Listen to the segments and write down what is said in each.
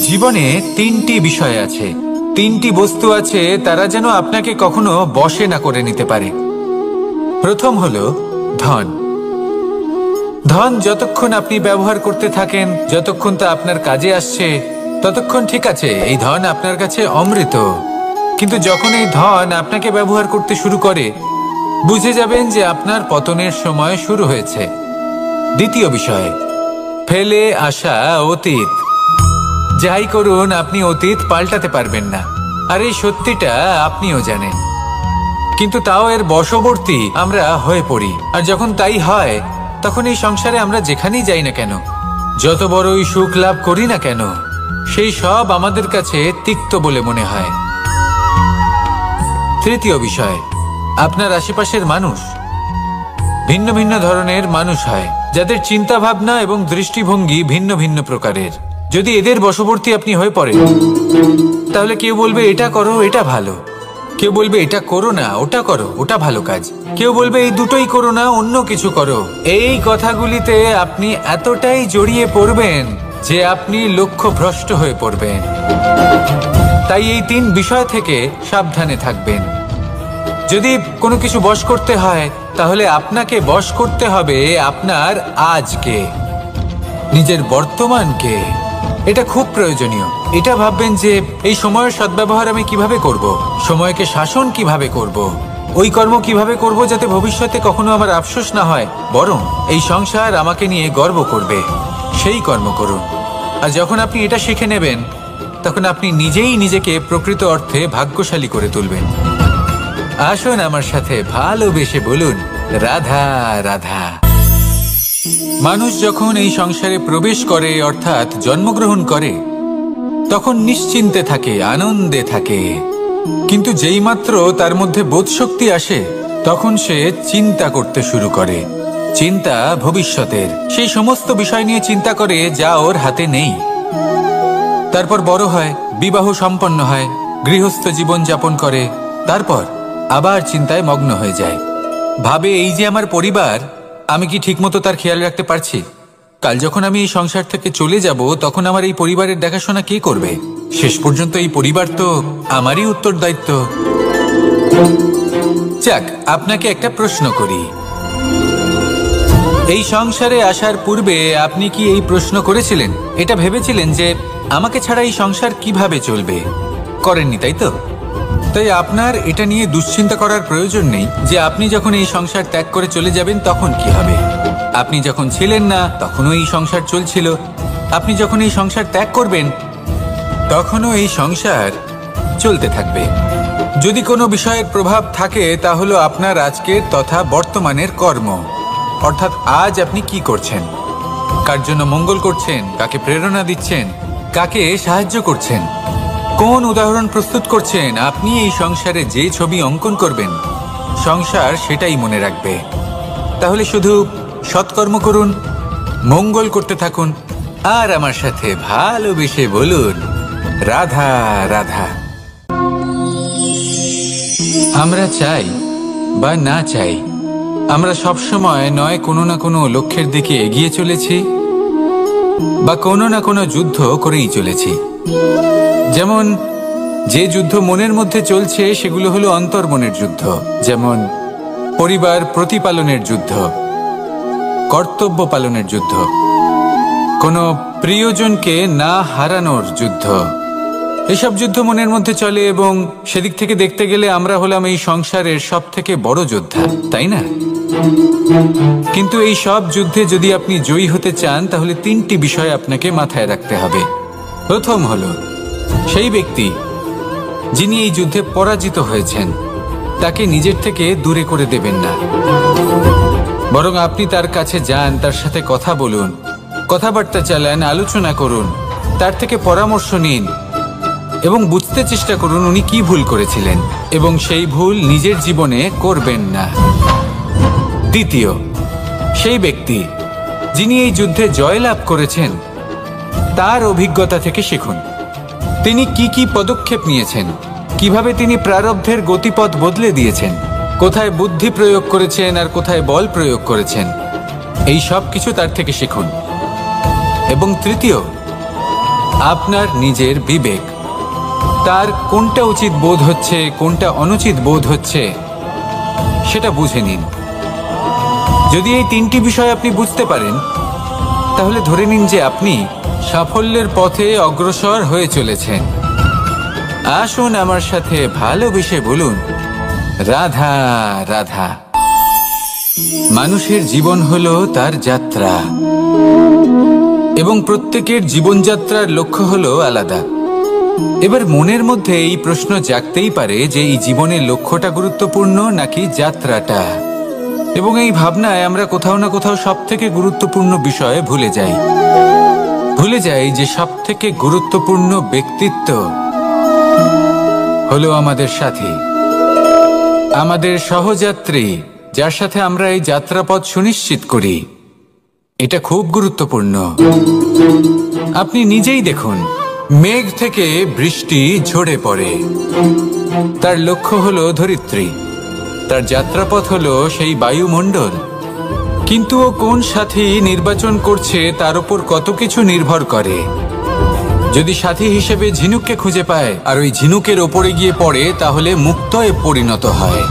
জীবনে তিনটি বিষয় আছে, তিনটি বস্তু আছে, তারা যেন আপনাকে কখনো বশে না করে নিতে পারে। প্রথম হলো ধন। ধন যতক্ষণ আপনি ব্যবহার করতে থাকেন, যতক্ষণ তা আপনার কাজে আসছে, ততক্ষণ ঠিক আছে, এই ধন আপনার কাছে অমৃত। কিন্তু যখন এই ধন আপনাকে ব্যবহার করতে শুরু করে, বুঝে যাবেন যে আপনার পতনের সময় শুরু হয়েছে। দ্বিতীয় বিষয়, ফেলে আসা অতীত। যাই করুন, আপনি অতীত পাল্টাতে পারবেন না, আর এই সত্যিটা আপনিও জানেন। কিন্তু তাও এর বশবর্তী আমরা হয়ে পড়ি, আর যখন তাই হয়, তখন এই সংসারে আমরা যেখানেই যাই না কেন, যত বড়ই সুখ লাভ করি না কেন, সেই সব আমাদের কাছে তিক্ত বলে মনে হয়। তৃতীয় বিষয়, আপনার আশেপাশের মানুষ ভিন্ন ভিন্ন ধরনের মানুষ হয়, যাদের চিন্তা ভাবনা এবং দৃষ্টিভঙ্গি ভিন্ন ভিন্ন প্রকারের। যদি এদের বশবর্তী আপনি হয়ে পড়েন, তাহলে কেউ বলবে এটা করো, এটা ভালো। কেউ বলবে এটা করো না, ওটা করো, ওটা ভালো কাজ। কেউ বলবে এই দুটোই করো না, অন্য কিছু করো। এই কথাগুলিতে আপনি এতটাই জড়িয়ে পড়বেন যে আপনি লক্ষ্যভ্রষ্ট হয়ে পড়বেন। তাই এই তিন বিষয় থেকে সাবধানে থাকবেন। যদি কোনো কিছু বশ করতে হয়, তাহলে আপনাকে বশ করতে হবে আপনার আজকে, নিজের বর্তমানকে। এটা খুব প্রয়োজনীয়। এটা ভাববেন যে এই সময়ের সদ্ব্যবহার আমি কিভাবে করব, সময়কে শাসন কিভাবে করব, ওই কর্ম কিভাবে করব যাতে ভবিষ্যতে কখনো আমার আফসোস না হয়, বরং এই সংসার আমাকে নিয়ে গর্ব করবে, সেই কর্ম করুন। আর যখন আপনি এটা শিখে নেবেন, তখন আপনি নিজেই নিজেকে প্রকৃত অর্থে ভাগ্যশালী করে তুলবেন। আসুন আমার সাথে ভালোবেসে বলুন, রাধা রাধা। মানুষ যখন এই সংসারে প্রবেশ করে, অর্থাৎ জন্মগ্রহণ করে, তখন নিশ্চিন্তে থাকে, আনন্দে থাকে। কিন্তু যেই মাত্র তার মধ্যে বোধশক্তি আসে, তখন সে চিন্তা করতে শুরু করে। চিন্তা ভবিষ্যতের, সেই সমস্ত বিষয় নিয়ে চিন্তা করে যা ওর হাতে নেই। তারপর বড় হয়, বিবাহ সম্পন্ন হয়, গৃহস্থ জীবন যাপন করে, তারপর আবার চিন্তায় মগ্ন হয়ে যায়। ভাবে এই যে আমার পরিবার, আমি কি ঠিকমতো তার খেয়াল রাখতে পারছি? কাল যখন আমি এই সংসার থেকে চলে যাব, তখন আমার এই পরিবারের দেখাশোনা কে করবে? শেষ পর্যন্ত এই পরিবার তো আমারই উত্তরদায়িত্ব। যাক, আপনাকে একটা প্রশ্ন করি। এই সংসারে আসার পূর্বে আপনি কি এই প্রশ্ন করেছিলেন, এটা ভেবেছিলেন যে আমাকে ছাড়া এই সংসার কিভাবে চলবে? করেননি, তাই তো? তাই আপনার এটা নিয়ে দুশ্চিন্তা করার প্রয়োজন নেই যে আপনি যখন এই সংসার ত্যাগ করে চলে যাবেন তখন কি হবে। আপনি যখন ছিলেন না, তখনও এই সংসার চলছিল। আপনি যখন এই সংসার ত্যাগ করবেন, তখনও এই সংসার চলতে থাকবে। যদি কোনো বিষয়ের প্রভাব থাকে, তা হলো আপনার আজকের তথা বর্তমানের কর্ম। অর্থাৎ আজ আপনি কি করছেন, কার জন্য মঙ্গল করছেন, কাকে প্রেরণা দিচ্ছেন, কাকে সাহায্য করছেন, কোন উদাহরণ প্রস্তুত করছেন। আপনি এই সংসারে যে ছবি অঙ্কন করবেন, সংসার সেটাই মনে রাখবে। তাহলে শুধু সৎকর্ম করুন, মঙ্গল করতে থাকুন, আর আমার সাথে ভালোবেসে বলুন, রাধা রাধা। আমরা চাই বা না চাই, আমরা সবসময় নয় কোনো না কোনো লক্ষ্যের দিকে এগিয়ে চলেছি, বা কোনো না কোনো যুদ্ধ করেই চলেছি। যেমন যে যুদ্ধ মনের মধ্যে চলছে, সেগুলো হলো অন্তর্মনের যুদ্ধ। যেমন পরিবার প্রতিপালনের যুদ্ধ, কর্তব্য পালনের যুদ্ধ, কোনো প্রিয়জনকে না হারানোর যুদ্ধ। এসব যুদ্ধ মনের মধ্যে চলে, এবং সেদিক থেকে দেখতে গেলে আমরা হলাম এই সংসারের সব থেকে বড় যোদ্ধা, তাই না? কিন্তু এই সব যুদ্ধে যদি আপনি জয়ী হতে চান, তাহলে তিনটি বিষয় আপনাকে মাথায় রাখতে হবে। প্রথম হলো, সেই ব্যক্তি যিনি এই যুদ্ধে পরাজিত হয়েছেন, তাকে নিজের থেকে দূরে করে দেবেন না, বরং আপনি তার কাছে যান, তার সাথে কথা বলুন, কথাবার্তা চালান, আলোচনা করুন, তার থেকে পরামর্শ নিন এবং বুঝতে চেষ্টা করুন উনি কি ভুল করেছিলেন, এবং সেই ভুল নিজের জীবনে করবেন না। দ্বিতীয়, সেই ব্যক্তি যিনি এই যুদ্ধে জয়লাভ করেছেন, তার অভিজ্ঞতা থেকে শিখুন। তিনি কি কি পদক্ষেপ নিয়েছেন, কিভাবে তিনি প্রারব্ধের গতিপথ বদলে দিয়েছেন, কোথায় বুদ্ধি প্রয়োগ করেছেন আর কোথায় বল প্রয়োগ করেছেন, এই সব কিছু তার থেকে শিখুন। এবং তৃতীয়, আপনার নিজের বিবেক। তার কোনটা উচিত বোধ হচ্ছে, কোনটা অনুচিত বোধ হচ্ছে, সেটা বুঝে নিন। যদি এই তিনটি বিষয় আপনি বুঝতে পারেন, তাহলে ধরে নিন যে আপনি সাফল্যের পথে অগ্রসর হয়ে চলেছেন। আসুন আমার সাথে ভালোবেসে বলুন, রাধা রাধা। মানুষের জীবন হলো তার যাত্রা, এবং প্রত্যেকের জীবনযাত্রার লক্ষ্য হলো আলাদা। এবার মনের মধ্যে এই প্রশ্ন জাগতেই পারে যে এই জীবনের লক্ষ্যটা গুরুত্বপূর্ণ নাকি যাত্রাটা। এবং এই ভাবনায় আমরা কোথাও না কোথাও সব থেকে গুরুত্বপূর্ণ বিষয়ে ভুলে যাই যে সব থেকে গুরুত্বপূর্ণ ব্যক্তিত্ব হলো আমাদের সাথী, আমাদের সহযাত্রী, যার সাথে আমরা এই যাত্রাপথ সুনিশ্চিত করি। এটা খুব গুরুত্বপূর্ণ। আপনি নিজেই দেখুন, মেঘ থেকে বৃষ্টি ঝরে পড়ে। তার লক্ষ্য হলো ধরিত্রী, তার যাত্রাপথ হলো সেই বায়ুমণ্ডল। কিন্তু ও কোন সাথী নির্বাচন করছে তার উপর কত কিছু নির্ভর করে। যদি সাথী হিসেবে ঝিনুককে খুঁজে পায় আর ওই ঝিনুকের ওপরে গিয়ে পড়ে, তাহলে মুক্তয়ে পরিণত হয়।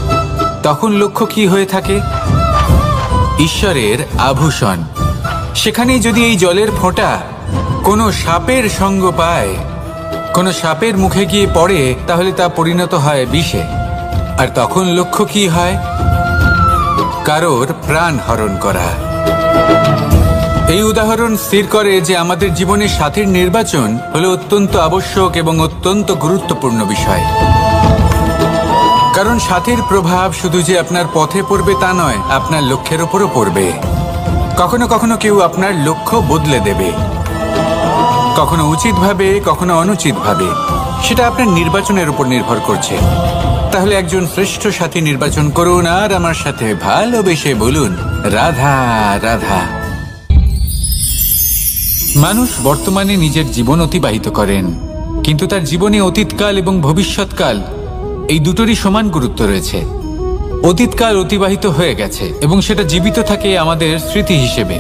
তখন লক্ষ্য কি হয়ে থাকে? ঈশ্বরের আভূষণ। সেখানেই যদি এই জলের ফোঁটা কোনো সাপের সঙ্গ পায়, কোনো সাপের মুখে গিয়ে পড়ে, তাহলে তা পরিণত হয় বিষে। আর তখন লক্ষ্য কি হয়? কারোর প্রাণ হরণ করা। এই উদাহরণ স্থির করে যে আমাদের জীবনে সাথীর নির্বাচন হলো অত্যন্ত আবশ্যক এবং অত্যন্ত গুরুত্বপূর্ণ বিষয়। কারণ সাথীর প্রভাব শুধু যে আপনার পথে পড়বে তা নয়, আপনার লক্ষ্যের ওপরও পড়বে। কখনো কখনো কেউ আপনার লক্ষ্য বদলে দেবে, কখনো উচিতভাবে, কখনো অনুচিতভাবে। সেটা আপনার নির্বাচনের উপর নির্ভর করছে। তাহলে একজন শ্রেষ্ঠ সাথী নির্বাচন করুন আর আমার সাথে ভালোবেসে বলুন, রাধা রাধা। মানুষ বর্তমানে নিজের জীবন অতিবাহিত করেন, কিন্তু তার জীবনে অতীতকাল এবং ভবিষ্যৎকাল এই দুটোরই সমান গুরুত্ব রয়েছে। অতীতকাল অতিবাহিত হয়ে গেছে এবং সেটা জীবিত থাকে আমাদের স্মৃতি হিসেবে,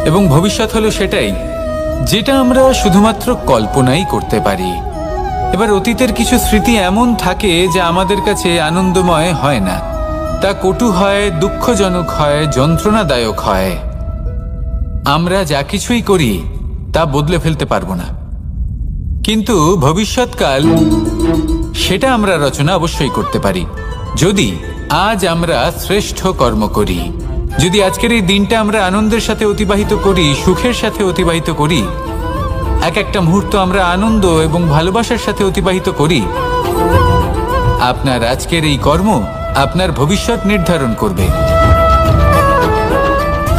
এবং ভবিষ্যৎ হলো সেটাই যেটা আমরা শুধুমাত্র কল্পনাই করতে পারি। এবার অতীতের কিছু স্মৃতি এমন থাকে যা আমাদের কাছে আনন্দময় হয় না, তা কটু হয়, দুঃখজনক হয়, যন্ত্রণাদায়ক হয়। আমরা যা কিছুই করি তা বদলে ফেলতে পারবো না, কিন্তু ভবিষ্যৎকাল সেটা আমরা রচনা অবশ্যই করতে পারি, যদি আজ আমরা শ্রেষ্ঠ কর্ম করি। যদি আজকের এই দিনটা আমরা আনন্দের সাথে অতিবাহিত করি, সুখের সাথে অতিবাহিত করি, এক একটা মুহূর্ত আমরা আনন্দ এবং ভালোবাসার সাথে অতিবাহিত করি, আপনার আজকের এই কর্ম আপনার ভবিষ্যৎ নির্ধারণ করবে।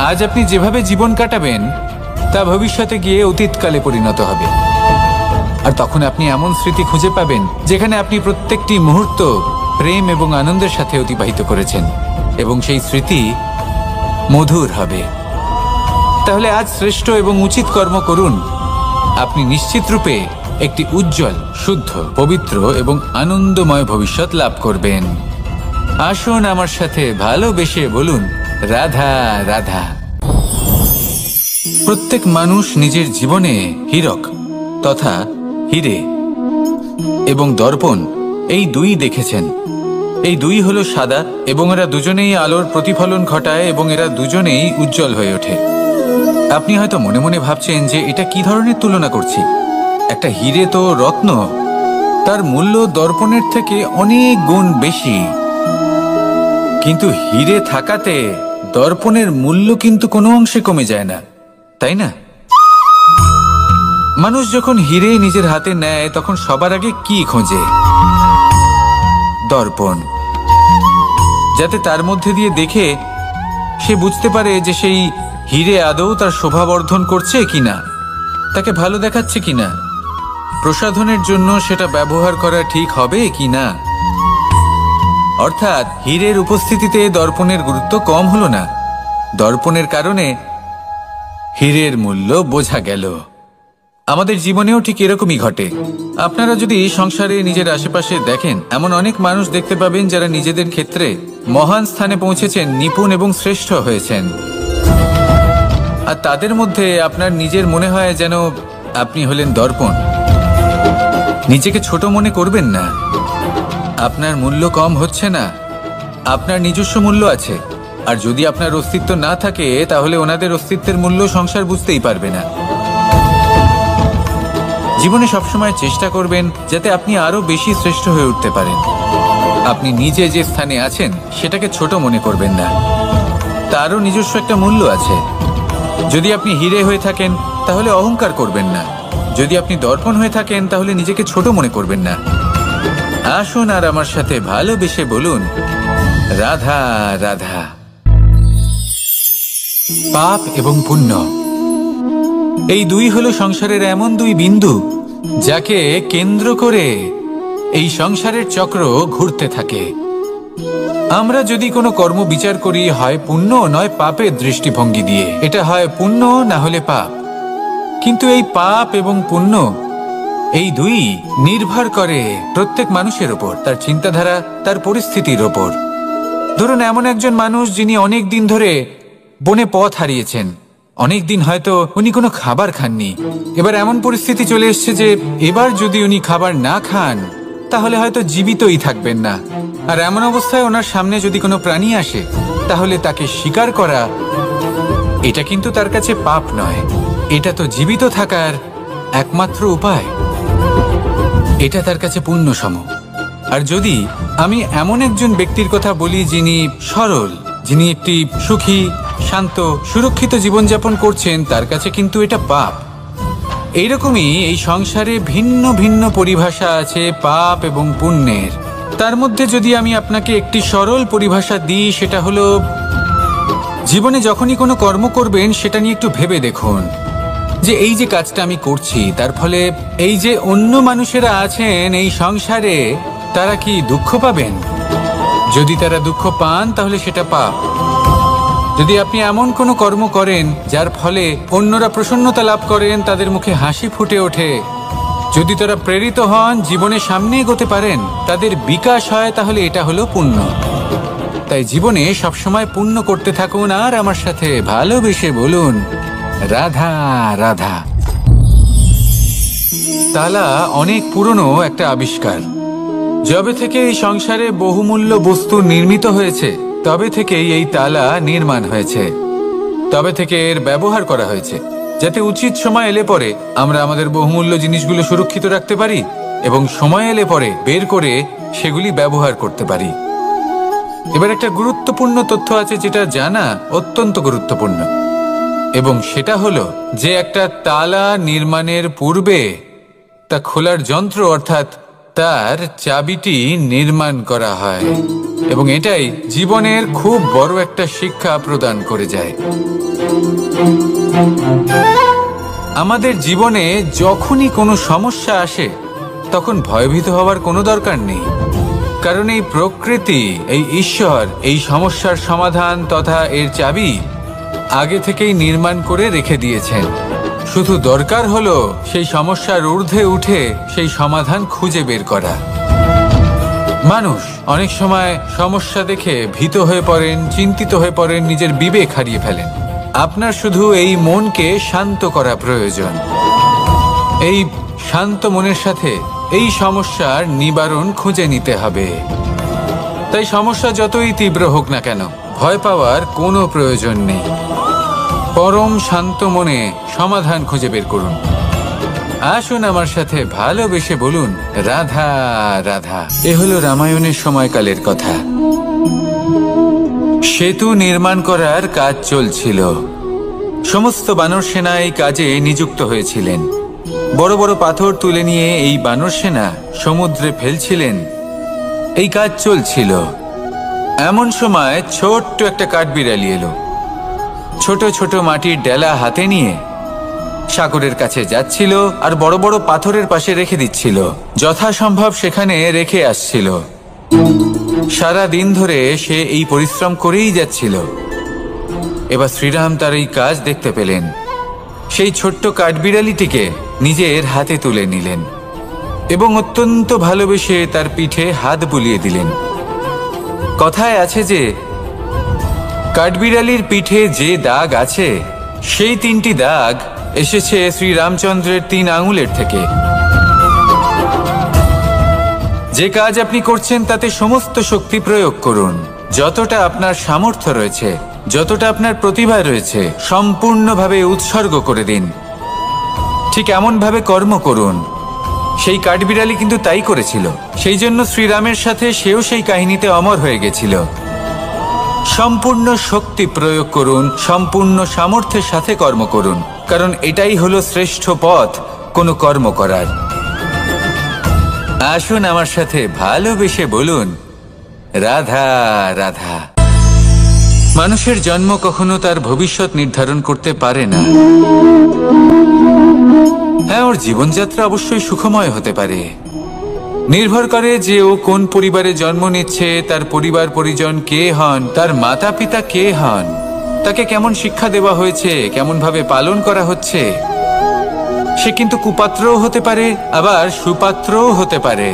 আজ আপনি যেভাবে জীবন কাটাবেন তা ভবিষ্যতে গিয়ে অতীতকালে পরিণত হবে। আর তখন আপনি এমন স্মৃতি খুঁজে পাবেন যেখানে আপনি প্রত্যেকটি মুহূর্ত প্রেম এবং আনন্দের সাথে অতিবাহিত করেছেন, এবং সেই স্মৃতি মধুর হবে। তাহলে আজ শ্রেষ্ঠ এবং উচিত কর্ম করুন। আপনি নিশ্চিত রূপে একটি উজ্জ্বল, শুদ্ধ, পবিত্র এবং আনন্দময় ভবিষ্যৎ লাভ করবেন। আসুন আমার সাথে ভালোবেসে বলুন, রাধা রাধা। প্রত্যেক মানুষ নিজের জীবনে হীরক তথা হিরে এবং দর্পণ এই দুই দেখেছেন। এই দুই হলো সাদা, এবং এরা দুজনেই আলোর প্রতিফলন ঘটায় এবং এরা দুজনেই উজ্জ্বল হয়ে ওঠে। আপনি হয়তো মনে মনে ভাবছেন যে এটা কি ধরনের তুলনা করছি। একটা হিরে তো রত্ন, তার মূল্য দর্পণের থেকে অনেক গুণ বেশি। কিন্তু হিরে থাকাতে দর্পণের মূল্য কিন্তু কোনো অংশে কমে যায় না, তাই না? মানুষ যখন হিরে নিজের হাতে নেয় তখন সবার আগে কি খোঁজে? দর্পণ, যাতে তার মধ্যে দিয়ে দেখে সে বুঝতে পারে যে সেই হিরে আদৌ তার শোভাবর্ধন করছে কিনা, তাকে ভালো দেখাচ্ছে কিনা, প্রসাধনের জন্য সেটা ব্যবহার করা ঠিক হবে কিনা। অর্থাৎ হীরের উপস্থিতিতে দর্পণের গুরুত্ব কম হলো না, দর্পণের কারণে হীরের মূল্য বোঝা গেল। আমাদের জীবনেও ঠিক এরকমই ঘটে। আপনারা যদি সংসারে নিজের আশেপাশে দেখেন, এমন অনেক মানুষ দেখতে পাবেন যারা নিজেদের ক্ষেত্রে মহান স্থানে পৌঁছেছেন, নিপুণ এবং শ্রেষ্ঠ হয়েছেন। আর তাদের মধ্যে আপনার নিজের মনে হয় যেন আপনি হলেন দর্পণ। নিজেকে ছোট মনে করবেন না। আপনার মূল্য কম হচ্ছে না, আপনার নিজস্ব মূল্য আছে। আর যদি আপনার অস্তিত্ব না থাকে তাহলে ওনাদের অস্তিত্বের মূল্য সংসার বুঝতেই পারবে না। জীবনে সবসময় চেষ্টা করবেন যাতে আপনি আরো বেশি শ্রেষ্ঠ হয়ে উঠতে পারেন। আপনি নিজে যে স্থানে আছেন সেটাকে ছোট মনে করবেন না, তারও নিজস্ব একটা মূল্য আছে। যদি আপনি হিরে হয়ে থাকেন তাহলে অহংকার করবেন না, যদি আপনি দর্পণ হয়ে থাকেন তাহলে নিজেকে ছোট মনে করবেন না। আসুন আর আমার সাথে ভালোবেসে বলুন, রাধা রাধা। পাপ এবং পুণ্য, এই দুই হলো সংসারের এমন দুই বিন্দু যাকে কেন্দ্র করে এই সংসারের চক্র ঘুরতে থাকে। আমরা যদি কোনো কর্ম বিচার করি, হয় পুণ্য নয় পাপের দৃষ্টিভঙ্গি দিয়ে, এটা হয় পুণ্য না হলে পাপ। কিন্তু এই পাপ এবং পুণ্য এই দুই নির্ভর করে প্রত্যেক মানুষের ওপর, তার চিন্তাধারা, তার পরিস্থিতির ওপর। ধরুন এমন একজন মানুষ যিনি অনেক দিন ধরে বনে পথ হারিয়েছেন, অনেক দিন হয়তো উনি কোনো খাবার খাননি। এবার এমন পরিস্থিতি চলে এসছে যে এবার যদি উনি খাবার না খান তাহলে হয়তো জীবিতই থাকবেন না। আর এমন অবস্থায় ওনার সামনে যদি কোনো প্রাণী আসে তাহলে তাকে শিকার করা, এটা কিন্তু তার কাছে পাপ নয়, এটা তো জীবিত থাকার একমাত্র উপায়। এটা তার কাছে পুণ্য সম। আর যদি আমি এমন একজন ব্যক্তির কথা বলি যিনি সরল, যিনি একটি সুখী, শান্ত, সুরক্ষিত জীবনযাপন করছেন, তার কাছে কিন্তু এটা পাপ। এইরকমই এই সংসারে ভিন্ন ভিন্ন পরিভাষা আছে পাপ এবং পুণ্যের। তার মধ্যে যদি আমি আপনাকে একটি সরল পরিভাষা দিই, সেটা হলো জীবনে যখনই কোনো কর্ম করবেন সেটা নিয়ে একটু ভেবে দেখুন যে এই যে কাজটা আমি করছি তার ফলে এই যে অন্য মানুষেরা আছেন এই সংসারে, তারা কি দুঃখ পাবেন? যদি তারা দুঃখ পান তাহলে সেটা পাপ। যদি আপনি এমন কোনো কর্ম করেন যার ফলে অন্যরা প্রসন্নতা লাভ করেন, তাদের মুখে হাসি ফুটে ওঠে, যদি তারা প্রেরিত হন, জীবনে সামনে এগোতে পারেন, তাদের বিকাশ হয়, তাহলে এটা হলো পুণ্য। তাই জীবনে সবসময় পুণ্য করতে থাকুন আর আমার সাথে ভালোবেসে বলুন, রাধা রাধা। তালা অনেক পুরনো একটা আবিষ্কার। যবে থেকে এই সংসারে বহুমূল্য বস্তু নির্মিত হয়েছে তবে থেকেই এই তালা নির্মাণ হয়েছে, তবে থেকে এর ব্যবহার করা হয়েছে যাতে উচিত সময় এলে পরে আমরা আমাদের বহুমূল্য জিনিসগুলো সুরক্ষিত রাখতে পারি এবং সময় এলে পরে বের করে সেগুলি ব্যবহার করতে পারি। এবার একটা গুরুত্বপূর্ণ তথ্য আছে যেটা জানা অত্যন্ত গুরুত্বপূর্ণ, এবং সেটা হলো যে একটা তালা নির্মাণের পূর্বে তা খোলার যন্ত্র অর্থাৎ তার চাবিটি নির্মাণ করা হয়, এবং এটাই জীবনের খুব বড় একটা শিক্ষা প্রদান করে যায়। আমাদের জীবনে যখনই কোনো সমস্যা আসে তখন ভয়ভীত হওয়ার কোনো দরকার নেই, কারণ এই প্রকৃতি, এই ঈশ্বর এই সমস্যার সমাধান তথা এর চাবি আগে থেকেই নির্মাণ করে রেখে দিয়েছেন। শুধু দরকার হলো সেই সমস্যার ঊর্ধ্বে উঠে সেই সমাধান খুঁজে বের করা। মানুষ অনেক সময় সমস্যা দেখে ভীত হয়ে পড়েন, চিন্তিত হয়ে পড়েন, নিজের বিবেক হারিয়ে ফেলেন। আপনার শুধু এই মনকে শান্ত করা প্রয়োজন। এই শান্ত মনের সাথে এই সমস্যার নিবারণ খুঁজে নিতে হবে। তাই সমস্যা যতই তীব্র হোক না কেন ভয় পাওয়ার কোনো প্রয়োজন নেই। পরম শান্ত মনে সমাধান খুঁজে বের করুন। আসুন আমার সাথে ভালোবেসে বলুন, রাধা রাধা। এ হলো রামায়ণের সময়কালের কথা। সেতু নির্মাণ করার কাজ চলছিল। সমস্ত বানর সেনা এই কাজে নিযুক্ত হয়েছিলেন। বড় বড় পাথর তুলে নিয়ে এই বানর সেনা সমুদ্রে ফেলছিলেন। এই কাজ চলছিল। এমন সময় ছোট্ট একটা কাঠবিড়ালি এলো। ছোট ছোট মাটির ডেলা হাতে নিয়ে সাগরের কাছে যাচ্ছিল আর বড় বড় পাথরের পাশে রেখে দিচ্ছিল, যথাসম্ভব সেখানে রেখে আসছিল। সারা দিন ধরে সে এই পরিশ্রম করেই যাচ্ছিল। এবার শ্রীরাম তার এই কাজ দেখতে পেলেন। সেই ছোট্ট কাঠবিড়ালিটিকে নিজের হাতে তুলে নিলেন এবং অত্যন্ত ভালোবেসে তার পিঠে হাত বুলিয়ে দিলেন। কথায় আছে যে কাঠবিড়ালির পিঠে যে দাগ আছে সেই 3টি দাগ এসেছে শ্রী রামচন্দ্রের 3 আঙুলের থেকে। যে কাজ আপনি করছেন তাতে সমস্ত শক্তি প্রয়োগ করুন, যতটা আপনার সামর্থ্য রয়েছে, যতটা আপনার প্রতিভা রয়েছে, সম্পূর্ণভাবে উৎসর্গ করে দিন। ঠিক এমনভাবে কর্ম করুন। সেই কাঠবিড়ালি কিন্তু তাই করেছিল, সেই জন্য শ্রীরামের সাথে সেও সেই কাহিনীতে অমর হয়ে গেছিল। সম্পূর্ণ শক্তি প্রয়োগ করুন, সম্পূর্ণ সামর্থ্যের সাথে কর্ম করুন, কারণ এটাই হলো শ্রেষ্ঠ পথ কোনো কর্ম করার। আসুন আমার সাথে ভালোবেসে বলুন, রাধা রাধা। মানুষের জন্ম কখনো তার ভবিষ্যৎ নির্ধারণ করতে পারে না। হ্যাঁ, ওর জীবনযাত্রা অবশ্যই সুখময় হতে পারে, নির্ভর করে যে ও কোন পরিবারে জন্ম নিচ্ছে, তার পরিবার পরিজন কে হন, তার মাতা পিতা কে হন, তাকে কেমন শিক্ষা দেওয়া হয়েছে, কেমন ভাবে পালন করা হচ্ছে। সে কিন্তু কুপাত্রও হতে পারে, আবার সুপাত্রও হতে পারে।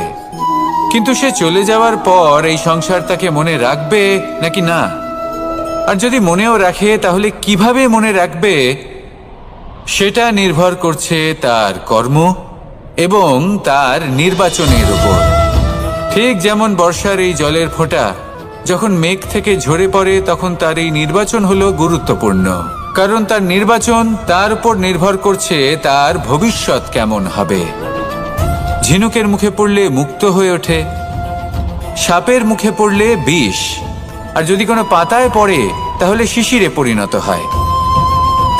কিন্তু সে চলে যাওয়ার পর এই সংসার তাকে মনে রাখবে নাকি না, আর যদি মনেও রাখে তাহলে কিভাবে মনে রাখবে সেটা নির্ভর করছে তার কর্ম এবং তার নির্বাচনের উপর। ঠিক যেমন বর্ষার এই জলের ফোঁটা যখন মেঘ থেকে ঝরে পড়ে, তখন তার এই নির্বাচন হলো গুরুত্বপূর্ণ, কারণ তার নির্বাচন তার উপর নির্ভর করছে তার ভবিষ্যৎ কেমন হবে। ঝিনুকের মুখে পড়লে মুক্ত হয়ে ওঠে, সাপের মুখে পড়লে বিষ, আর যদি কোনো পাতায় পড়ে তাহলে শিশিরে পরিণত হয়।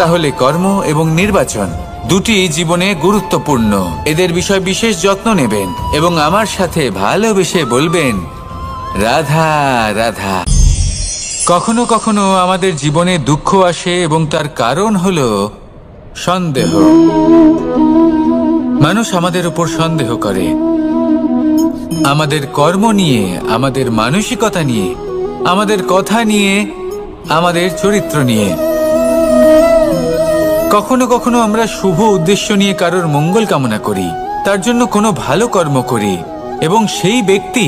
তাহলে কর্ম এবং নির্বাচন দুটি জীবনে গুরুত্বপূর্ণ। এদের বিষয় বিশেষ যত্ন নেবেন এবং আমার সাথে ভালোবেসে বলবেন, রাধা রাধা। কখনো কখনো আমাদের জীবনে দুঃখ আসে এবং তার কারণ হলো সন্দেহ। মানুষ আমাদের উপর সন্দেহ করে, আমাদের কর্ম নিয়ে, আমাদের মানসিকতা নিয়ে, আমাদের কথা নিয়ে, আমাদের চরিত্র নিয়ে। কখনো কখনো আমরা শুভ উদ্দেশ্য নিয়ে কারোর মঙ্গল কামনা করি, তার জন্য কোনো ভালো কর্ম করি, এবং সেই ব্যক্তি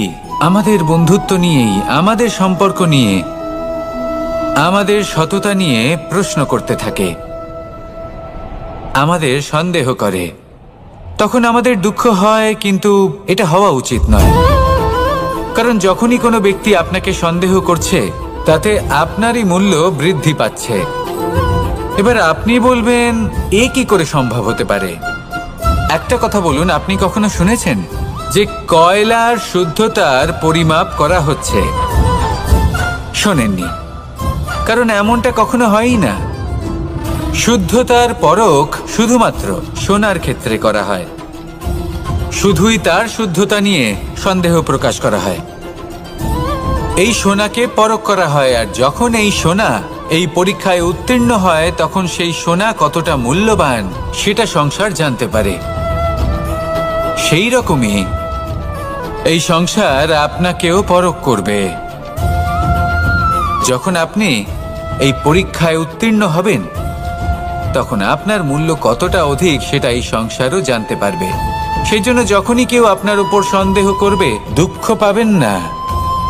আমাদের বন্ধুত্ব নিয়েই, আমাদের সম্পর্ক নিয়ে, আমাদের সততা নিয়ে প্রশ্ন করতে থাকে, আমাদের সন্দেহ করে। তখন আমাদের দুঃখ হয়, কিন্তু এটা হওয়া উচিত নয়। কারণ যখনই কোনো ব্যক্তি আপনাকে সন্দেহ করছে, তাতে আপনারই মূল্য বৃদ্ধি পাচ্ছে। এবার আপনি বলবেন, এ কি করে সম্ভব হতে পারে? একটা কথা বলুন, আপনি কখনো শুনেছেন যে কয়লার শুদ্ধতার পরিমাপ করা হচ্ছে? শোনেননি, কারণ এমনটা কখনো হয়ই না। শুদ্ধতার পরখ শুধুমাত্র সোনার ক্ষেত্রে করা হয়, শুধুই তার শুদ্ধতা নিয়ে সন্দেহ প্রকাশ করা হয়। এই সোনাকে পরখ করা হয়, আর যখন এই সোনা এই পরীক্ষায় উত্তীর্ণ হয়, তখন সেই সোনা কতটা মূল্যবান সেটা সংসার জানতে পারে। সেই রকমই এই সংসার আপনাকেও পরখ করবে। যখন আপনি এই পরীক্ষায় উত্তীর্ণ হবেন, তখন আপনার মূল্য কতটা অধিক সেটা এই সংসারও জানতে পারবে। সেই জন্য যখনই কেউ আপনার উপর সন্দেহ করবে, দুঃখ পাবেন না।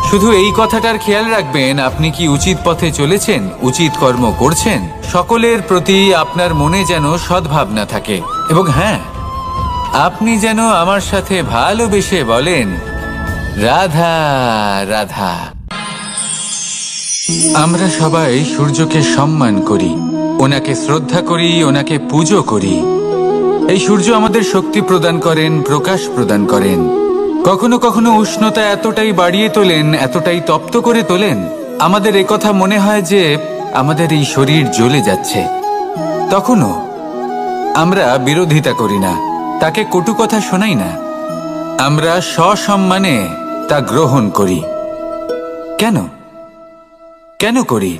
শুধু এই কথাটার খেয়াল রাখবেন, আপনি কি উচিত পথে চলেছেন, উচিত কর্ম করছেন। সকলের প্রতি আপনার মনে যেন সদ্ভাবনা থাকে, এবং হ্যাঁ, আপনি যেন আমার সাথে ভালোবেসে বলেন, রাধা রাধা। আমরা সবাই সূর্যকে সম্মান করি, ওনাকে শ্রদ্ধা করি, ওনাকে পুজো করি। এই সূর্য আমাদের শক্তি প্রদান করেন, প্রকাশ প্রদান করেন। কখনো কখনো উষ্ণতা এতটাই বাড়িয়ে তোলেন, এতটাই তপ্ত করে তোলেন, আমাদের একথা মনে হয় যে আমাদের এই শরীর জ্বলে যাচ্ছে। তখনও আমরা বিরোধিতা করি না, তাকে কটু কথা শোনাই না, আমরা সসম্মানে তা গ্রহণ করি। কেন কেন করি?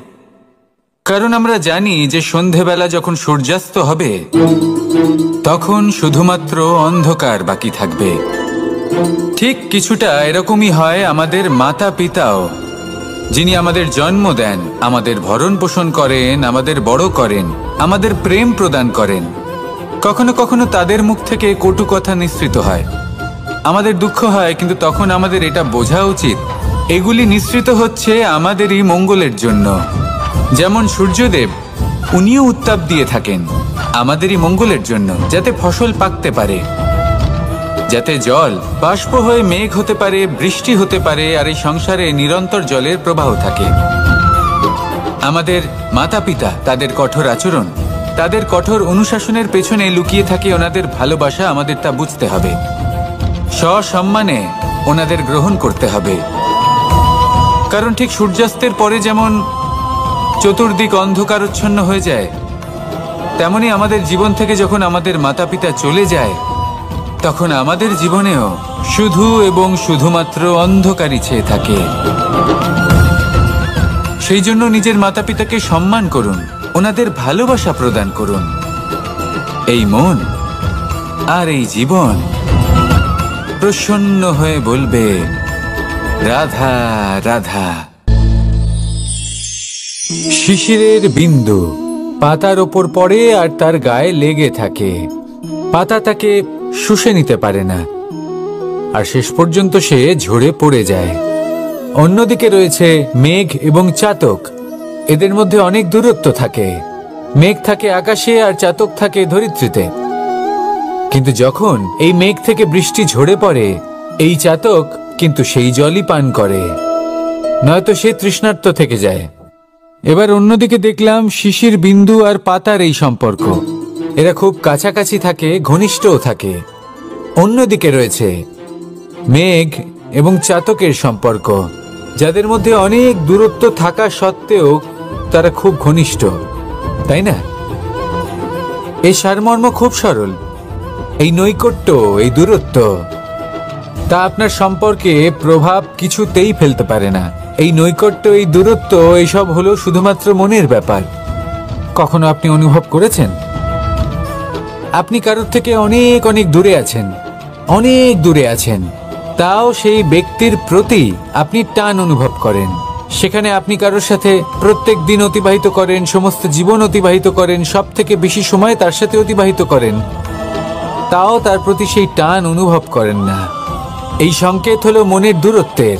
কারণ আমরা জানি যে সন্ধেবেলা যখন সূর্যাস্ত হবে, তখন শুধুমাত্র অন্ধকার বাকি থাকবে। ঠিক কিছুটা এরকমই হয় আমাদের মাতা পিতাও, যিনি আমাদের জন্ম দেন, আমাদের ভরণ পোষণ করেন, আমাদের বড় করেন, আমাদের প্রেম প্রদান করেন। কখনো কখনো তাদের মুখ থেকে কটু কথা নিঃসৃত হয়, আমাদের দুঃখ হয়, কিন্তু তখন আমাদের এটা বোঝা উচিত এগুলি নিঃসৃত হচ্ছে আমাদেরই মঙ্গলের জন্য। যেমন সূর্যদেব, উনিও উত্তাপ দিয়ে থাকেন, আমাদেরই মঙ্গলের জন্য, যাতে ফসল পাকতে পারে, যাতে জল বাষ্প হয়ে মেঘ হতে পারে, বৃষ্টি হতে পারে, আর এই সংসারে নিরন্তর জলের প্রবাহ থাকে। আমাদের মাতা পিতা, তাদের কঠোর আচরণ, তাদের কঠোর অনুশাসনের পেছনে লুকিয়ে থাকে ওনাদের ভালোবাসা। আমাদের তা বুঝতে হবে, সসম্মানে ওনাদের গ্রহণ করতে হবে। কারণ ঠিক সূর্যাস্তের পরে যেমন চতুর্দিক অন্ধকারচ্ছন্ন হয়ে যায়, তেমনি আমাদের জীবন থেকে যখন আমাদের মাতা পিতা চলে যায়, তখন আমাদের জীবনেও শুধু এবং শুধুমাত্র অন্ধকারই ছেয়ে থাকে। সেই জন্য নিজের মাতা পিতাকে সম্মান করুন, ওনাদের ভালোবাসা প্রদান করুন। এই মন আর এই জীবন প্রসন্ন হয়ে বলবে, রাধা রাধা। শিশিরের বিন্দু পাতার ওপর পড়ে আর তার গায়ে লেগে থাকে। পাতা তাকে শুষে নিতে পারে না, আর শেষ পর্যন্ত সে ঝরে পড়ে যায়। অন্যদিকে রয়েছে মেঘ এবং চাতক। এদের মধ্যে অনেক দূরত্ব থাকে। মেঘ থাকে আকাশে আর চাতক থাকে ধরিত্রীতে। কিন্তু যখন এই মেঘ থেকে বৃষ্টি ঝরে পড়ে, এই চাতক কিন্তু সেই জলই পান করে, নয়তো সে তৃষ্ণার্ত থেকে যায়। এবার অন্যদিকে দেখলাম শিশির বিন্দু আর পাতার এই সম্পর্ক। এরা খুব কাছাকাছি থাকে, ঘনিষ্ঠও থাকে। অন্যদিকে রয়েছে মেঘ এবং চাতকের সম্পর্ক, যাদের মধ্যে অনেক দূরত্ব থাকা সত্ত্বেও তারা খুব ঘনিষ্ঠ, তাই না? এই সারমর্ম খুব সরল। এই নৈকট্য, এই দূরত্ব, তা আপনার সম্পর্কে প্রভাব কিছুতেই ফেলতে পারে না। এই নৈকট্য, এই দূরত্ব, এইসব হলো শুধুমাত্র মনের ব্যাপার। কখনো আপনি অনুভব করেছেন আপনি কারোর থেকে অনেক অনেক দূরে আছেন, অনেক দূরে আছেন, তাও সেই ব্যক্তির প্রতি আপনি টান অনুভব করেন। সেখানে আপনি কারোর সাথে প্রত্যেক দিন অতিবাহিত করেন, সমস্ত জীবন অতিবাহিত করেন, সব থেকে বেশি সময় তার সাথে অতিবাহিত করেন, তাও তার প্রতি সেই টান অনুভব করেন না। এই সংকেত হলো মনের দূরত্বের।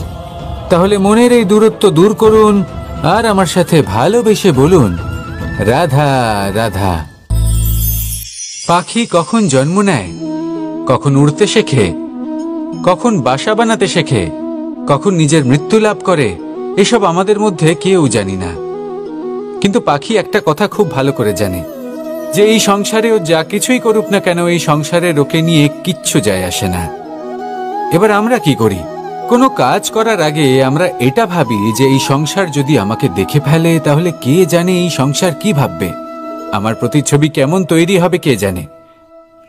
তাহলে মনের এই দূরত্ব দূর করুন আর আমার সাথে ভালোবেসে বলুন, রাধা রাধা। পাখি কখন জন্ম নেয়, কখন উড়তে শেখে, কখন বাসা বানাতে শেখে, কখন নিজের মৃত্যু লাভ করে, এসব আমাদের মধ্যে কেউ জানি না। কিন্তু পাখি একটা কথা খুব ভালো করে জানে, যে এই সংসারে ও যা কিছুই করুক না কেন, এই সংসারের ওকে নিয়ে কিচ্ছু যায় আসে না। এবার আমরা কি করি? কোনো কাজ করার আগে আমরা এটা ভাবি যে এই সংসার যদি আমাকে দেখে ফেলে, তাহলে কে জানে এই সংসার কি ভাববে, আমার প্রতিচ্ছবি কেমন তৈরি হবে কে জানে,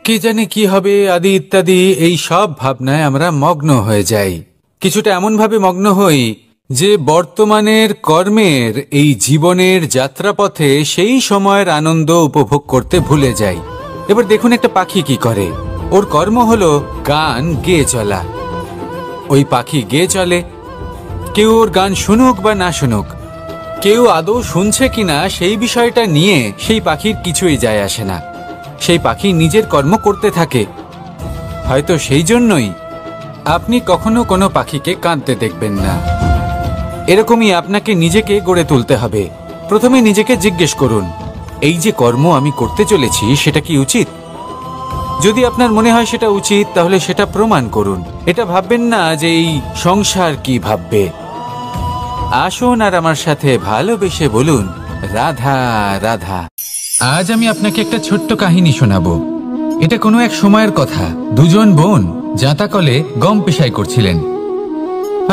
কে জানে কি হবে আদি ইত্যাদি। এই সব ভাবনায় আমরা মগ্ন হয়ে যাই। কিছুটা এমন ভাবে মগ্ন হই যে বর্তমানের কর্মের এই জীবনের যাত্রাপথে সেই সময়ের আনন্দ উপভোগ করতে ভুলে যাই। এবার দেখুন একটা পাখি কি করে। ওর কর্ম হলো গান গেয়ে চলা। ওই পাখি গেয়ে চলে, কেউ ওর গান শুনুক বা না শুনুক, কেউ আদৌ শুনছে কিনা সেই বিষয়টা নিয়ে সেই পাখির কিছুই যায় আসে না। সেই পাখি নিজের কর্ম করতে থাকে। হয়তো সেই জন্যই আপনি কখনো কোনো পাখিকে কাঁদতে দেখবেন না। এরকমই আপনাকে নিজেকে গড়ে তুলতে হবে। প্রথমে নিজেকে জিজ্ঞেস করুন, এই যে কর্ম আমি করতে চলেছি সেটা কি উচিত? যদি আপনার মনে হয় সেটা উচিত, তাহলে সেটা প্রমাণ করুন। এটা ভাববেন না যে এই সংসার কি ভাববে। আসুন আর আমার সাথে ভালোবেসে বলুন, রাধা রাধা। আজ আমি আপনাকে একটা ছোট্ট কাহিনী শোনাবো। এটা কোনো এক সময়ের কথা। দুজন বোন জাঁতাকলে গম পেশাই করছিলেন,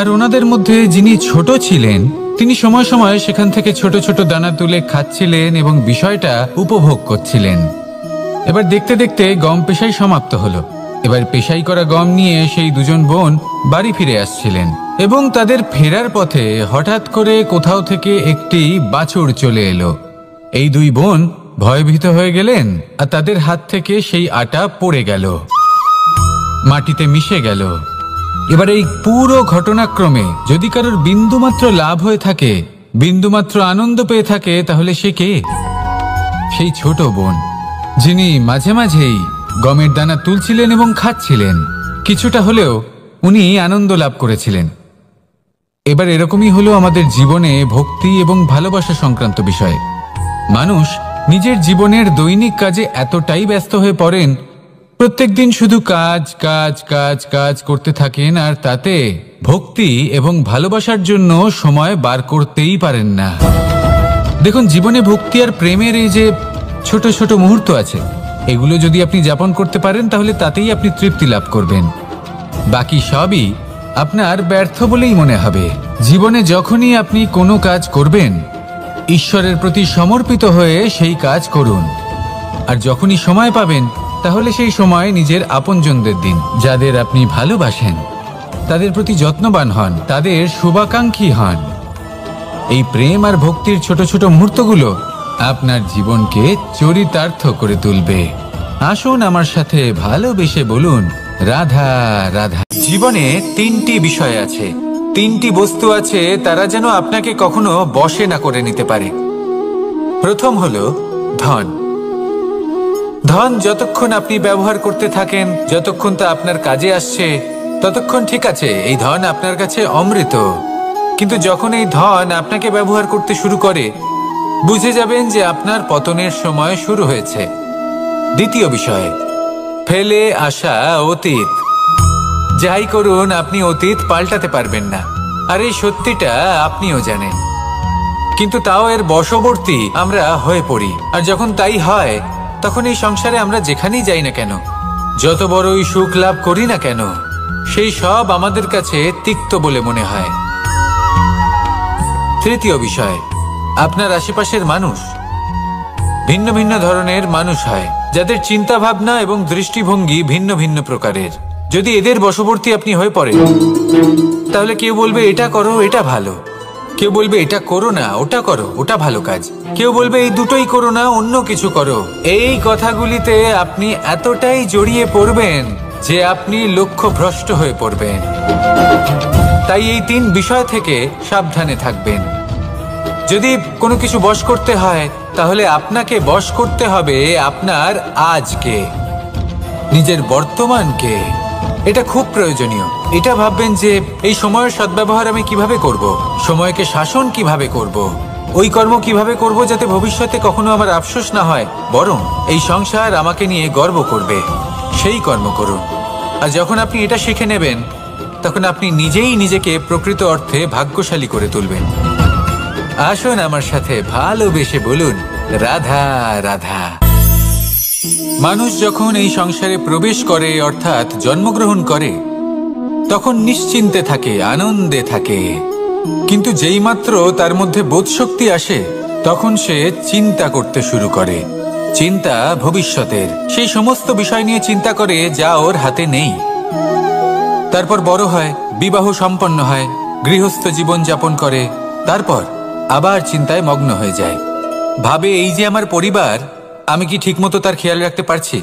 আর ওনাদের মধ্যে যিনি ছোট ছিলেন তিনি সময় সময় সেখান থেকে ছোট ছোট দানা তুলে খাচ্ছিলেন এবং বিষয়টা উপভোগ করছিলেন। এবার দেখতে দেখতে গম পেশাই সমাপ্ত হলো। এবার পেশাই করা গম নিয়ে সেই দুজন বোন বাড়ি ফিরে আসছিলেন, এবং তাদের ফেরার পথে হঠাৎ করে কোথাও থেকে একটি বাছুর চলে এলো। এই দুই বোন ভয়ভীত হয়ে গেলেন, আর তাদের হাত থেকে সেই আটা পড়ে গেল, মাটিতে মিশে গেল। এবার এই পুরো ঘটনাক্রমে যদি কারোর বিন্দুমাত্র লাভ হয়ে থাকে, বিন্দুমাত্র আনন্দ পেয়ে থাকে, তাহলে সে কে? সেই ছোট বোন, যিনি মাঝে মাঝেই গমের দানা তুলছিলেন এবং খাচ্ছিলেন। কিছুটা হলেও উনি আনন্দ লাভ করেছিলেন। এবার এরকমই হলো আমাদের জীবনে ভক্তি এবং ভালোবাসা সংক্রান্ত বিষয়ে। মানুষ নিজের জীবনের দৈনিক কাজে এতটাই ব্যস্ত হয়ে পড়েন, প্রত্যেকদিন শুধু কাজ কাজ কাজ কাজ করতে থাকেন, আর তাতে ভক্তি এবং ভালোবাসার জন্য সময় বার করতেই পারেন না। দেখুন, জীবনে ভক্তি আর প্রেমের এই যে ছোট ছোট মুহূর্ত আছে, এগুলো যদি আপনি যাপন করতে পারেন তাহলে তাতেই আপনি তৃপ্তি লাভ করবেন। বাকি সবই আপনার ব্যর্থ বলেই মনে হবে। জীবনে যখনই আপনি কোনো কাজ করবেন, ঈশ্বরের প্রতি সমর্পিত হয়ে সেই কাজ করুন। আর যখনই সময় পাবেন, তাহলে সেই সময় নিজের আপনজনদের দিন। যাদের আপনি ভালোবাসেন তাদের প্রতি যত্নবান হন, তাদের শুভাকাঙ্ক্ষী হন। এই প্রেম আর ভক্তির ছোট ছোট মুহূর্তগুলো আপনার জীবনকে চরিতার্থ করে তুলবে। আসুন আমার সাথে ভালোবেসে বলুন, রাধা রাধা। জীবনে তিনটি বিষয় আছে, তিনটি বস্তু আছে, তারা যেন আপনাকে কখনো বশে না করে নিতে পারে। প্রথম হলো ধন। ধন যতক্ষণ আপনি ব্যবহার করতে থাকেন, যতক্ষণ তা আপনার কাজে আসছে, ততক্ষণ ঠিক আছে, এই ধন আপনার কাছে অমৃত। কিন্তু যখন এই ধন আপনাকে ব্যবহার করতে শুরু করে, বুঝে যাবেন যে আপনার পতনের সময় শুরু হয়েছে। দ্বিতীয় বিষয়, ফেলে আসা অতীত। যাই করুন, আপনি অতীত পাল্টাতে পারবেন না, আর এই সত্যিটা আপনিও জানেন। কিন্তু তাও এর বশবর্তী আমরা হয়ে পড়ি। আর যখন তাই হয়, তখন এই সংসারে আমরা যেখানেই যাই না কেন, যত বড়ই সুখ লাভ করি না কেন, সেই সব আমাদের কাছে তিক্ত বলে মনে হয়। তৃতীয় বিষয়, আপনার আশেপাশের মানুষ ভিন্ন ভিন্ন ধরনের মানুষ হয়, যাদের চিন্তা ভাবনা এবং দৃষ্টিভঙ্গি ভিন্ন ভিন্ন প্রকারের। যদি এদের বশবর্তী আপনি হয়ে পড়েন, তাহলে কেউ বলবে এটা করো, এটা ভালো। কেউ বলবে এটা করো না, ওটা করো, ওটা ভালো কাজ। কেউ বলবে এই দুটোই করো না, অন্য কিছু করো। এই কথাগুলিতে আপনি এতটাই জড়িয়ে পড়বেন যে আপনি লক্ষ্যভ্রষ্ট হয়ে পড়বেন। তাই এই তিন বিষয় থেকে সাবধানে থাকবেন। যদি কোনো কিছু বশ করতে হয়, তাহলে আপনাকে বশ করতে হবে আপনার আজকে, নিজের বর্তমানকে। এটা খুব প্রয়োজনীয়। এটা ভাববেন যে এই সময়ের সদ্ব্যবহার আমি কিভাবে করব, সময়কে শাসন কিভাবে করব, ওই কর্ম কিভাবে করব যাতে ভবিষ্যতে কখনো আমার আফসোস না হয়, বরং এই সংসার আমাকে নিয়ে গর্ব করবে, সেই কর্ম করুন। আর যখন আপনি এটা শিখে নেবেন, তখন আপনি নিজেই নিজেকে প্রকৃত অর্থে ভাগ্যশালী করে তুলবেন। আসুন আমার সাথে ভালোবেসে বলুন, রাধা রাধা। মানুষ যখন এই সংসারে প্রবেশ করে, অর্থাৎ জন্মগ্রহণ করে, তখন নিশ্চিন্তে থাকে, আনন্দে থাকে। কিন্তু যেইমাত্র তার মধ্যে বোধশক্তি আসে, তখন সে চিন্তা করতে শুরু করে। চিন্তা ভবিষ্যতের, সেই সমস্ত বিষয় নিয়ে চিন্তা করে যা ওর হাতে নেই। তারপর বড় হয়, বিবাহ সম্পন্ন হয়, গৃহস্থ জীবন যাপন করে, তারপর আবার চিন্তায় মগ্ন হয়ে যায়। ভাবে এই যে আমার পরিবার, আমি কি ঠিকমতো তার খেয়াল রাখতে পারছি?